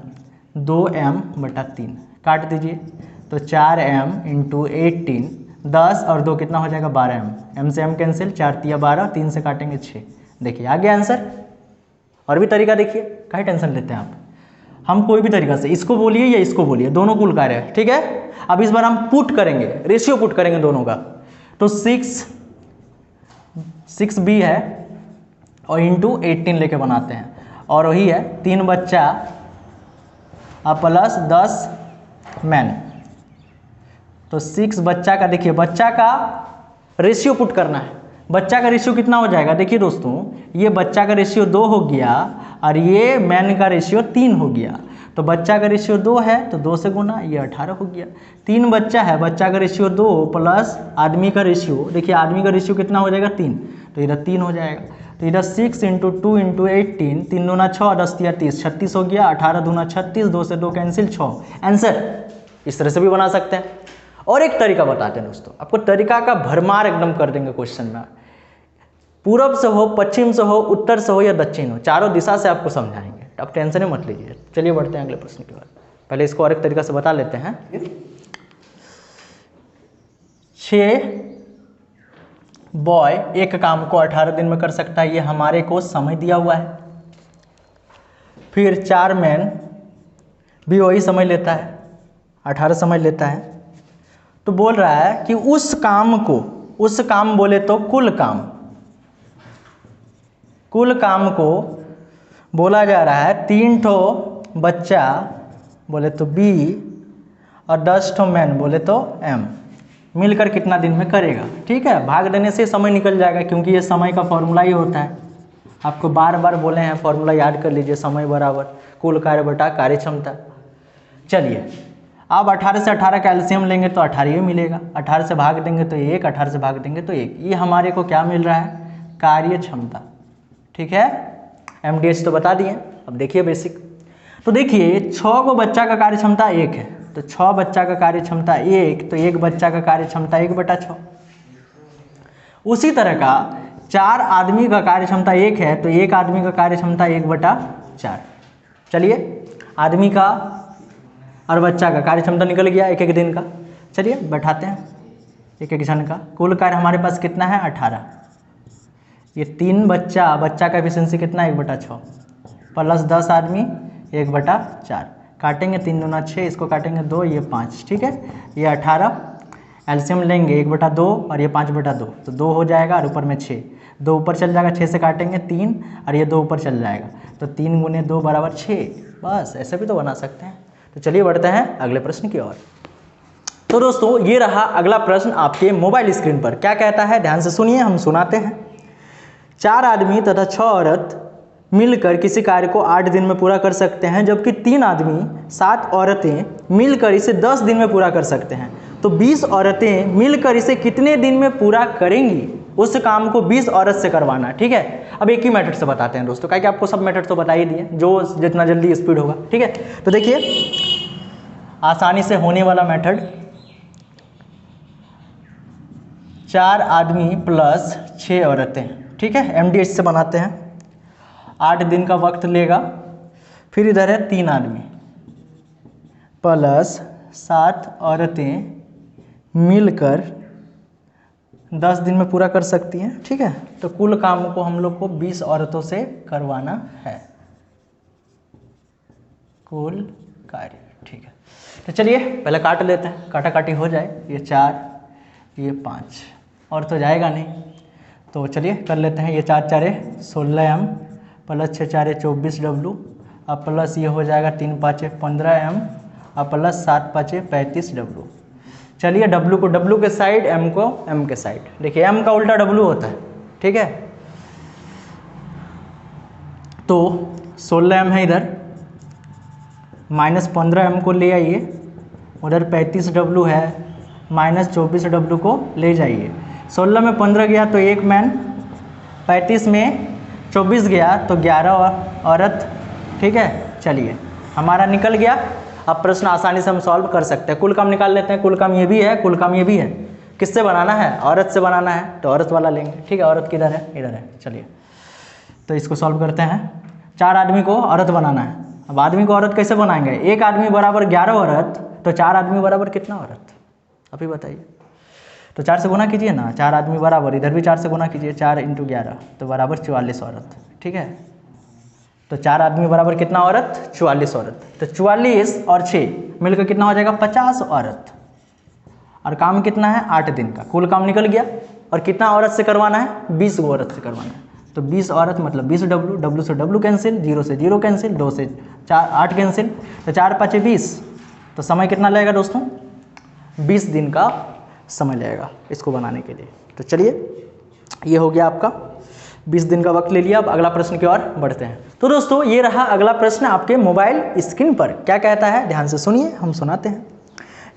2m/3 काट दीजिए, तो 4m इंटू 18, 10 और 2 कितना हो जाएगा 12m, m से m कैंसिल, 4 तिया 12, 3 से काटेंगे 6। देखिए आ गया आंसर। और भी तरीका देखिए, काहे टेंशन लेते हैं आप, हम कोई भी तरीका से, इसको बोलिए या इसको बोलिए, दोनों कुल कार्य है, ठीक है। अब इस बार हम पुट करेंगे, रेशियो पुट करेंगे दोनों का। तो 6b है और इंटू 18 लेके बनाते हैं, और वही है 3 बच्चा प्लस 10 मैन। तो 6 बच्चा का, देखिए बच्चा का रेशियो पुट करना है। बच्चा का रेशियो कितना हो जाएगा, देखिए दोस्तों, ये बच्चा का रेशियो 2 हो गया और ये मैन का रेशियो 3 हो गया। तो बच्चा का रेशियो 2 है तो 2 से गुना, ये 18 हो गया। 3 बच्चा है, बच्चा का रेशियो 2 प्लस आदमी का रेशियो, देखिए आदमी का रेशियो कितना हो जाएगा 3, तो इधर 3 हो जाएगा। तो इधर 6 इंटू 2 इंटू 18, 3 दूना 6, 10 तिया 30, 36 हो गया, 18 दूना 36, 2 से 2 कैंसिल 6, आंसर। इस तरह से भी बना सकते हैं। और एक तरीका बताते हैं दोस्तों, आपको तरीका का भरमार एकदम कर देंगे क्वेश्चन में। पूरब से हो, पश्चिम से हो, उत्तर से हो या दक्षिण हो, चारों दिशा से आपको समझाएंगे, आप टेंशन ही मत लीजिए। चलिए बढ़ते हैं अगले प्रश्न की ओर। पहले इसको और एक तरीका से बता लेते हैं। 6 बॉय एक काम को 18 दिन में कर सकता है, ये हमारे को समय दिया हुआ है। फिर 4 मैन भी वही समय लेता है, 18 समय लेता है। तो बोल रहा है कि उस काम बोले तो कुल काम को बोला जा रहा है 3 ठो बच्चा बोले तो B और 10 ठो मैन बोले तो M मिलकर कितना दिन में करेगा, ठीक है। भाग देने से समय निकल जाएगा, क्योंकि ये समय का फॉर्मूला ही होता है। आपको बार बार बोले हैं, फॉर्मूला याद कर लीजिए, समय बराबर कुल कार्य बटा कार्य क्षमता। चलिए अब 18 से 18 कैल्शियम लेंगे तो 18 ही मिलेगा, 18 से भाग देंगे तो 1, 18 से भाग देंगे तो 1। ये हमारे को क्या मिल रहा है, कार्य क्षमता, ठीक है। MDH तो बता दिए। अब देखिए बेसिक, तो देखिए 6 को बच्चा का कार्य क्षमता 1 है, तो 6 बच्चा का कार्य क्षमता 1, तो 1 बच्चा का कार्य क्षमता 1/6। उसी तरह का 4 आदमी का कार्य क्षमता 1 है, तो 1 आदमी का कार्य क्षमता 1/4। चलिए आदमी का और बच्चा का कार्य क्षमता निकल गया एक दिन का। चलिए बैठाते हैं एक जन का। कुल कार्य हमारे पास कितना है 18। ये 3 बच्चा का एफिशिएंसी कितना 1/6 प्लस 10 आदमी 1/4। काटेंगे 3 दूना 6, इसको काटेंगे 2, ये 5, ठीक है। ये 18 एलसीएम लेंगे 1/2 और ये 5/2, तो 2 हो जाएगा और ऊपर में 6, 2 ऊपर चल जाएगा, 6 से काटेंगे 3 और ये 2 ऊपर चल जाएगा, तो 3 गुने 2 बराबर 6। बस ऐसे भी तो बना सकते हैं। तो चलिए बढ़ते हैं अगले प्रश्न की ओर। तो दोस्तों ये रहा अगला प्रश्न आपके मोबाइल स्क्रीन पर। क्या कहता है, ध्यान से सुनिए, हम सुनाते हैं। 4 आदमी तथा 6 औरत मिलकर किसी कार्य को 8 दिन में पूरा कर सकते हैं, जबकि 3 आदमी 7 औरतें मिलकर इसे 10 दिन में पूरा कर सकते हैं। तो 20 औरतें मिलकर इसे कितने दिन में पूरा करेंगी, उस काम को 20 औरत से करवाना है, ठीक है। अब एक ही मेथड से बताते हैं दोस्तों, क्या कि आपको सब मेथड तो बता ही दिए, जो जितना जल्दी स्पीड होगा, ठीक है। तो देखिए आसानी से होने वाला मेथड, 4 आदमी प्लस 6 औरतें, ठीक है, MDH से बनाते हैं। 8 दिन का वक्त लेगा। फिर इधर है 3 आदमी प्लस 7 औरतें मिलकर 10 दिन में पूरा कर सकती हैं, ठीक है। तो कुल काम को हम लोग को 20 औरतों से करवाना है, कुल कार्य, ठीक है। तो चलिए पहले काट लेते हैं, काटा काटी हो जाए। ये 4 ये 5 और तो जाएगा नहीं, तो चलिए कर लेते हैं। ये 4 4 16M प्लस 6 4 24 W, अब प्लस ये हो जाएगा 3 5 15M और प्लस 7 5 35 W। चलिए W को W के साइड, M को M के साइड। देखिए M का उल्टा W होता है, ठीक है। तो 16M है इधर, माइनस 15M को ले आइए, उधर 35W है, माइनस 24W को ले जाइए। 16 में 15 गया तो 1 मैन, 35 में 24 गया तो 11 औरत, ठीक है। चलिए हमारा निकल गया। अब प्रश्न आसानी से हम सॉल्व कर सकते हैं। कुल काम निकाल लेते हैं। कुल काम ये भी है, कुल काम ये भी है। किससे बनाना है? औरत से बनाना है, तो औरत वाला लेंगे, ठीक है। औरत किधर है? इधर है। चलिए तो इसको सॉल्व करते हैं। 4 आदमी को औरत बनाना है। अब आदमी को औरत कैसे बनाएंगे? 1 आदमी बराबर 11 औरत, तो 4 आदमी बराबर कितना औरत? अभी बताइए। तो 4 से गुना कीजिए ना, 4 आदमी बराबर, इधर भी 4 से गुना कीजिए, 4 × 11 तो बराबर 44 औरत, ठीक है। तो 4 आदमी बराबर कितना औरत? 44 औरत। तो 44 और 6 मिलकर कितना हो जाएगा? 50 औरत। और काम कितना है? 8 दिन का। कुल काम निकल गया। और कितना औरत से करवाना है? 20 औरत से करवाना है। तो 20 औरत मतलब 20 W, W से W कैंसिल, 0 से 0 कैंसिल, 2 से 8 कैंसिल, तो 4 5 20। तो समय कितना लगेगा दोस्तों? 20 दिन का समय लगेगा इसको बनाने के लिए। तो चलिए ये हो गया आपका, 20 दिन का वक्त ले लिया। अब अगला प्रश्न की ओर बढ़ते हैं। तो दोस्तों ये रहा अगला प्रश्न आपके मोबाइल स्क्रीन पर। क्या कहता है? ध्यान से सुनिए, हम सुनाते हैं।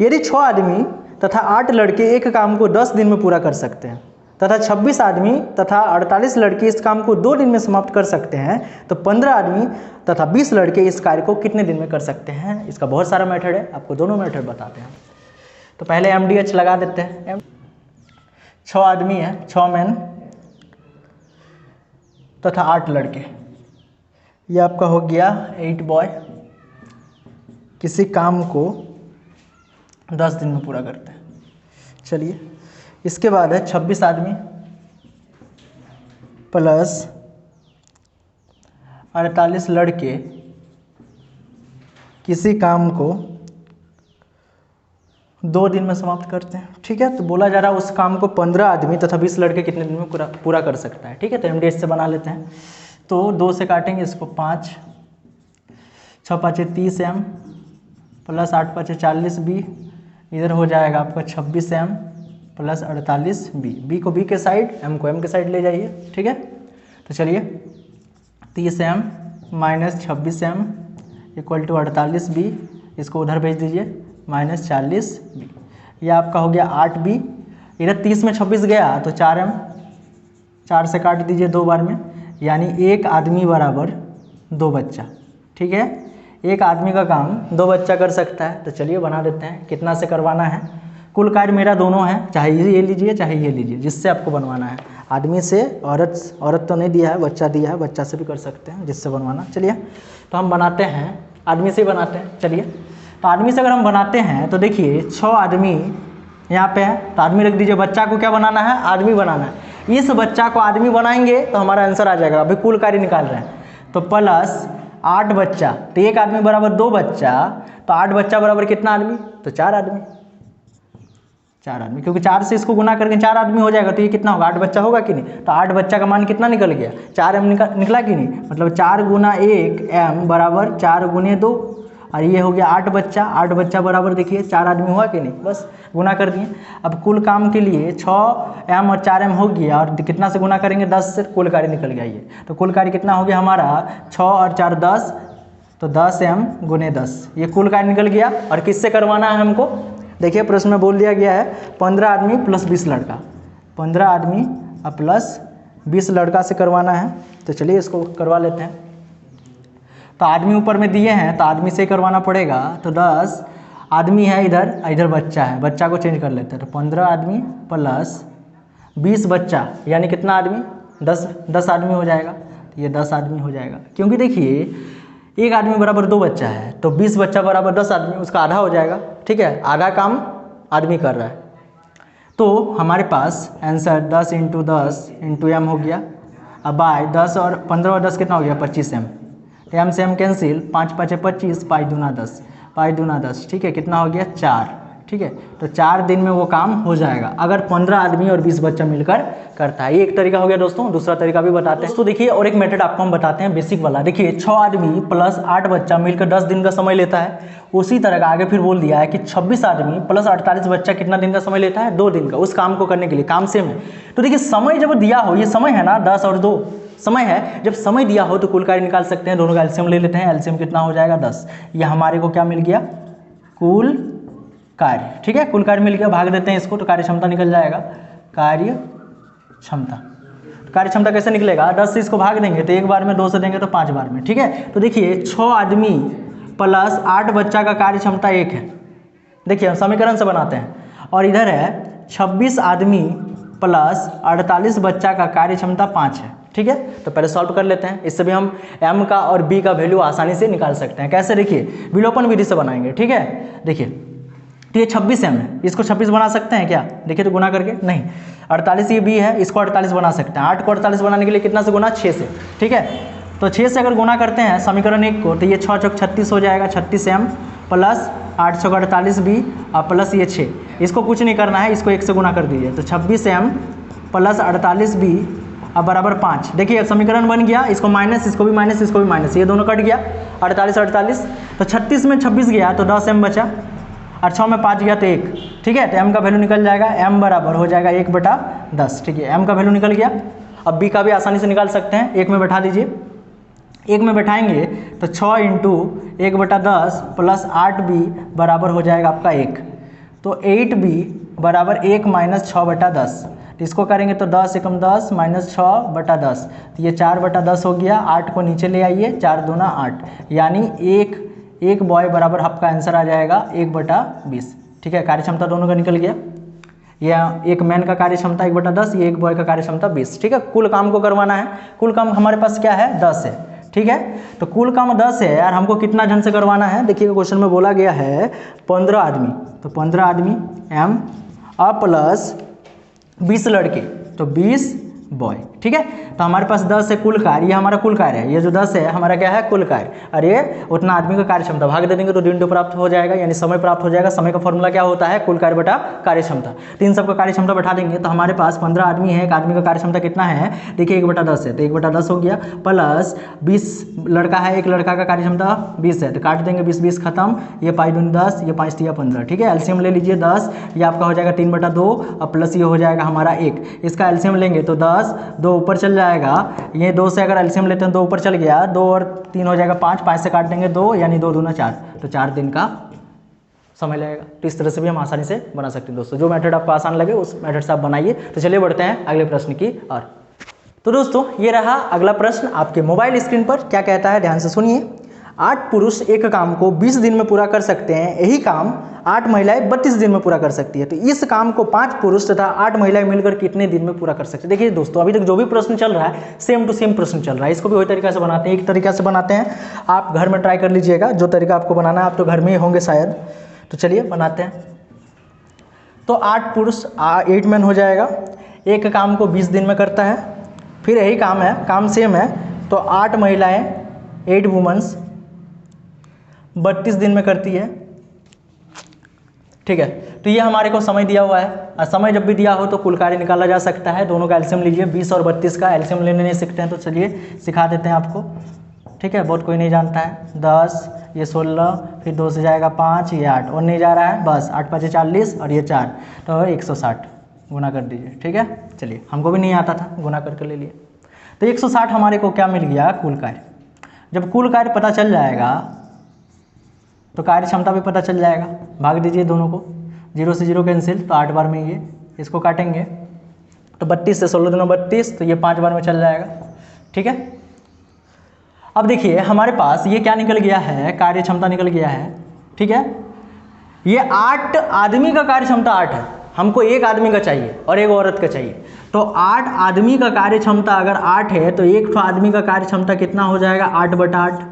यदि 6 आदमी तथा 8 लड़के एक काम को 10 दिन में पूरा कर सकते हैं तथा 26 आदमी तथा 48 लड़के इस काम को 2 दिन में समाप्त कर सकते हैं, तो 15 आदमी तथा 20 लड़के इस कार्य को कितने दिन में कर सकते हैं? इसका बहुत सारा मेथड है, आपको दोनों मेथड बताते हैं। तो पहले MDH लगा देते हैं। 6 आदमी है, 6 मैन तथा 8 लड़के, ये आपका हो गया 8 बॉय। किसी काम को 10 दिन में पूरा करते हैं। चलिए इसके बाद है 26 आदमी प्लस 48 लड़के किसी काम को 2 दिन में समाप्त करते हैं, ठीक है। तो बोला जा रहा है उस काम को 15 आदमी तथा 20 लड़के कितने दिन में पूरा कर सकता है, ठीक है। तो MDH से बना लेते हैं। तो 2 से काटेंगे इसको, 5 6 5 30M प्लस 8 5 40B, इधर हो जाएगा आपका 26M प्लस 48B। B को B के साइड, M को M के साइड ले जाइए, ठीक है। तो चलिए 30M minus 26M equal to 48B, इसको उधर भेज दीजिए, माइनस 40B। यह आपका हो गया 8B। इधर 30 में 26 गया तो 4M, 4 से काट दीजिए 2 बार में, यानी 1 आदमी बराबर 2 बच्चा, ठीक है। 1 आदमी का काम 2 बच्चा कर सकता है। तो चलिए बना देते हैं। कितना से करवाना है? कुल कार्य मेरा दोनों है, चाहे ये लीजिए चाहे ये लीजिए, जिससे आपको बनवाना है। आदमी से औरत तो नहीं दिया है, बच्चा दिया है, बच्चा से भी कर सकते हैं जिससे बनवाना। चलिए तो हम बनाते हैं, आदमी से ही बनाते हैं। चलिए तो आदमी से अगर हम बनाते हैं तो देखिए 6 आदमी यहाँ पे है, तो आदमी रख दीजिए। बच्चा को क्या बनाना है? आदमी बनाना है। इस बच्चा को आदमी बनाएंगे तो हमारा आंसर आ जाएगा। अभी कुल कार्य निकाल रहे हैं, तो प्लस 8 बच्चा, तो 1 आदमी बराबर 2 बच्चा, तो 8 बच्चा बराबर कितना आदमी? तो 4 आदमी, 4 आदमी, क्योंकि 4 से इसको गुना करके 4 आदमी हो जाएगा, तो ये कितना होगा? 8 बच्चा होगा कि नहीं? तो 8 बच्चा का मान कितना निकल गया? 4M निकला कि नहीं? मतलब 4 गुना 1M बराबर 4 गुने 2, और ये हो गया 8 बच्चा। 8 बच्चा बराबर देखिए 4 आदमी हुआ कि नहीं? बस गुना कर दिए। अब कुल काम के लिए 6M और 4M हो गया, और कितना से गुना करेंगे? 10 से। कुल कार्य निकल गया ये। तो कुल कार्य कितना हो गया हमारा? 6 और 4 10, तो 10M गुने 10, ये कुल कार्य निकल गया। और किससे करवाना है हमको? देखिए प्रश्न में बोल दिया गया है 15 आदमी प्लस 20 लड़का। 15 आदमी अब प्लस 20 लड़का से करवाना है, तो चलिए इसको करवा लेते हैं। तो आदमी ऊपर में दिए हैं तो आदमी से करवाना पड़ेगा। तो 10 आदमी है इधर, इधर बच्चा है, बच्चा को चेंज कर लेते हैं। तो 15 आदमी प्लस 20 बच्चा, यानी कितना आदमी, 10 आदमी हो जाएगा। तो ये 10 आदमी हो जाएगा, क्योंकि देखिए एक आदमी बराबर 2 बच्चा है, तो 20 बच्चा बराबर 10 आदमी, उसका आधा हो जाएगा। ठीक है, आधा काम आदमी कर रहा है। तो हमारे पास आंसर 10 × 10 × m हो गया। अब बाय 10 और 15 और 10 कितना हो गया, 25m। m से m कैंसिल, 5 × 5 = 25, पाई दूना 10, पाई दूना 10। ठीक है, कितना हो गया, 4। ठीक है, तो 4 दिन में वो काम हो जाएगा अगर 15 आदमी और 20 बच्चा मिलकर करता है। ये एक तरीका हो गया दोस्तों। दूसरा तरीका भी बताते हैं दोस्तों। देखिए और एक मेथड आपको हम बताते हैं बेसिक वाला। देखिए 6 आदमी प्लस 8 बच्चा मिलकर 10 दिन का समय लेता है। उसी तरह का आगे फिर बोल दिया है कि 26 आदमी प्लस 48 बच्चा कितना दिन का समय लेता है, 2 दिन का, उस काम को करने के लिए। काम सेम है। तो देखिए समय जब दिया हो, ये समय है ना 10 और 2 समय है, जब समय दिया हो तो कुल कार्य निकाल सकते हैं। दोनों का एलसीएम ले लेते हैं। एलसीएम कितना हो जाएगा, 10। ये हमारे को क्या मिल गया, कुल कार्य। ठीक है, कुल कार्य मिल गया, भाग देते हैं इसको तो कार्य क्षमता निकल जाएगा। कार्य क्षमता, कार्य क्षमता कैसे निकलेगा, 10 से इसको भाग देंगे तो एक बार में, 2 से देंगे तो 5 बार में। ठीक है, तो देखिए 6 आदमी प्लस 8 बच्चा का कार्य क्षमता 1 है। देखिए हम समीकरण से बनाते हैं। और इधर है 26 आदमी प्लस 48 बच्चा का कार्य क्षमता 5 है। ठीक है, तो पहले सॉल्व कर लेते हैं। इससे भी हम m का और b का वैल्यू आसानी से निकाल सकते हैं। कैसे, देखिए विलोपन विधि से बनाएंगे। ठीक है, देखिए तो ये 26 m है, इसको 26 बना सकते हैं क्या, देखिए तो गुना करके, नहीं। 48 ये b है, इसको 48 बना सकते हैं। 8 को 48 बनाने के लिए कितना से गुना, 6 से। ठीक है, तो 6 से अगर गुना करते हैं समीकरण 1 को, तो ये 6 × 36 हो जाएगा, 36m प्लस 8 × 48b और प्लस ये 6। इसको कुछ नहीं करना है, इसको 1 से गुना कर दीजिए। तो 26m प्लस 48b अब बराबर 5। देखिए अब समीकरण बन गया, इसको माइनस, इसको भी माइनस, इसको भी माइनस, ये दोनों कट गया। 48 तो 36 में 26 गया तो 10m बचा, और 6 में 5 गया तो 1। ठीक है, तो m का वैल्यू निकल जाएगा, m बराबर हो जाएगा 1/10। ठीक है, m का वैल्यू निकल गया। अब b का भी आसानी से निकाल सकते हैं, 1 में बैठा दीजिए। 1 में बैठाएंगे तो 6 × 1/10 प्लस 8b बराबर हो जाएगा आपका 1। तो 8b बराबर 1 - 6/10। तो इसको करेंगे तो 10 × 10 - 6/10, तो ये 4/10 हो गया। 8 को नीचे ले आइए, 4 दूना 8, यानी एक बॉय बराबर आपका आंसर आ जाएगा 1/20। ठीक है, कार्य क्षमता दोनों का निकल गया। यह एक मैन का कार्य क्षमता 1/10, ये एक बॉय का कार्य क्षमता 20। ठीक है, कुल काम को करवाना है। कुल काम हमारे पास क्या है, 10 है। ठीक है, तो कुल काम 10 है यार, हमको कितना जन से करवाना है। देखिए क्वेश्चन में बोला गया है 15 आदमी, तो 15 आदमी m और प्लस 20 लड़के, तो 20 बॉय। ठीक है, तो हमारे पास 10 है कुल कार्य, ये हमारा कुल कार्य है। ये जो 10 है हमारा क्या है, कुल कार्य, और ये उतना आदमी का कार्य क्षमता, भाग दे देंगे तो दिन प्राप्त हो जाएगा, यानी समय प्राप्त हो जाएगा। समय का फॉर्मूला क्या होता है, कुल कार्य बटा कार्य क्षमता। तो इन सबका कार्य क्षमता बैठा देंगे तो हमारे पास 15 आदमी है, एक आदमी का कार्य क्षमता कितना है, देखिए 1/10 है, तो 1/10 हो गया, प्लस 20 लड़का है, एक लड़का का कार्य क्षमता 20 है, तो काट देंगे 20 खत्म, ये पाई दूनी 10, ये 5 × 15। ठीक है, एलसीएम ले लीजिए 10, ये आपका हो जाएगा 3/2 और प्लस ये हो जाएगा हमारा 1। इसका एलसीएम लेंगे तो 10, 2 ऊपर चल जाएगा, ये 2 से अगर एलसीएम लेते हैं 2 ऊपर चल गया, 2 और 3 हो जाएगा 5, 5 से काट देंगे 2, यानी 2 दूना 4, तो 4 दिन का समय लगेगा। तो इस तरह से भी हम आसानी से बना सकते हैं दोस्तों। जो मेथड आपको आसान लगे उस मेथड से आप बनाइए। तो चलिए बढ़ते हैं अगले प्रश्न की ओर। तो दोस्तों ये रहा अगला प्रश्न आपके मोबाइल स्क्रीन पर। क्या कहता है, ध्यान से सुनिए। 8 पुरुष एक काम को 20 दिन में पूरा कर सकते हैं, यही काम 8 महिलाएं 32 दिन में पूरा कर सकती है। तो इस काम को 5 पुरुष तथा 8 महिलाएं मिलकर कितने दिन में पूरा कर सकते हैं। देखिए दोस्तों अभी तक जो भी प्रश्न चल रहा है सेम टू सेम प्रश्न चल रहा है। इसको भी वही तरीका से बनाते हैं, एक तरीका से बनाते हैं। आप घर में ट्राई कर लीजिएगा, जो तरीका आपको बनाना है। आप तो घर में ही होंगे शायद, तो चलिए बनाते हैं। तो 8 पुरुष 8 मैन हो जाएगा, एक काम को 20 दिन में करता है। फिर यही काम है, काम सेम है, तो 8 महिलाएं 8 वुमेन्स 32 दिन में करती है। ठीक है, तो ये हमारे को समय दिया हुआ है, और समय जब भी दिया हो तो कुल कार्य निकाला जा सकता है। दोनों का एलसीएम लीजिए, 20 और 32 का एलसीएम लेने नहीं सीखते हैं तो चलिए सिखा देते हैं आपको। ठीक है, बहुत कोई नहीं जानता है। 10, ये 16, फिर 2 से जाएगा 5, ये 8, और नहीं जा रहा है, बस 8 × 5 = 40 और ये 4, तो 160 गुना कर दीजिए। ठीक है, चलिए हमको भी नहीं आता था, गुना करके ले लिए। तो 160 हमारे को क्या मिल गया, कुल कार्य। जब कुल कार्य पता चल जाएगा तो कार्य क्षमता भी पता चल जाएगा। भाग दीजिए दोनों को, 0 से 0 कैंसिल, तो 8 बार में ये इसको काटेंगे तो 32 से 16 दूना 32, तो ये 5 बार में चल जाएगा। ठीक है, अब देखिए हमारे पास ये क्या निकल गया है, कार्य क्षमता निकल गया है। ठीक है, ये 8 आदमी का कार्य क्षमता 8 है, हमको एक आदमी का चाहिए और एक औरत का चाहिए। तो 8 आदमी का कार्य क्षमता अगर 8 है तो एक आदमी का कार्य क्षमता कितना हो जाएगा, 8/8,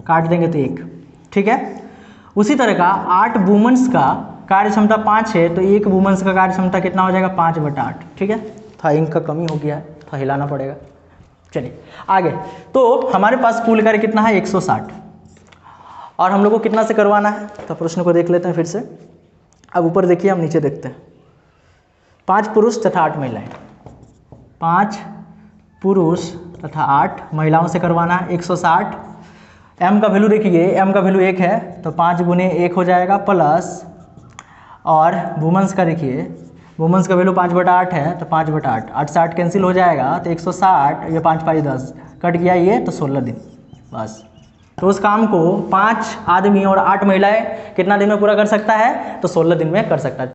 काट देंगे तो 1। ठीक है, उसी तरह का 8 वुमेन्स का कार्य क्षमता 5 है तो एक वुमेन्स का कार्य क्षमता कितना हो जाएगा, 5/8। ठीक है, था इंक का कमी हो गया है, था हिलाना पड़ेगा। चलिए आगे, तो हमारे पास कुल कार्य कितना है, 160, और हम लोग को कितना से करवाना है, तो प्रश्न को देख लेते हैं फिर से। अब ऊपर देखिए, हम नीचे देखते हैं। 5 पुरुष तथा 8 महिलाएं, 5 पुरुष तथा 8 महिलाओं से करवाना है 160। m का वैल्यू देखिए, m का वैल्यू 1 है तो 5 गुने 1 हो जाएगा, प्लस और वुमेंस का देखिए, वुमेंस का वैल्यू 5/8 है तो 5/8, 8 से 8 कैंसिल हो जाएगा तो 160, ये 5 5 10 कट गया, ये तो 16 दिन बस। तो उस काम को 5 आदमी और 8 महिलाएं कितना दिन में पूरा कर सकता है, तो 16 दिन में कर सकता है।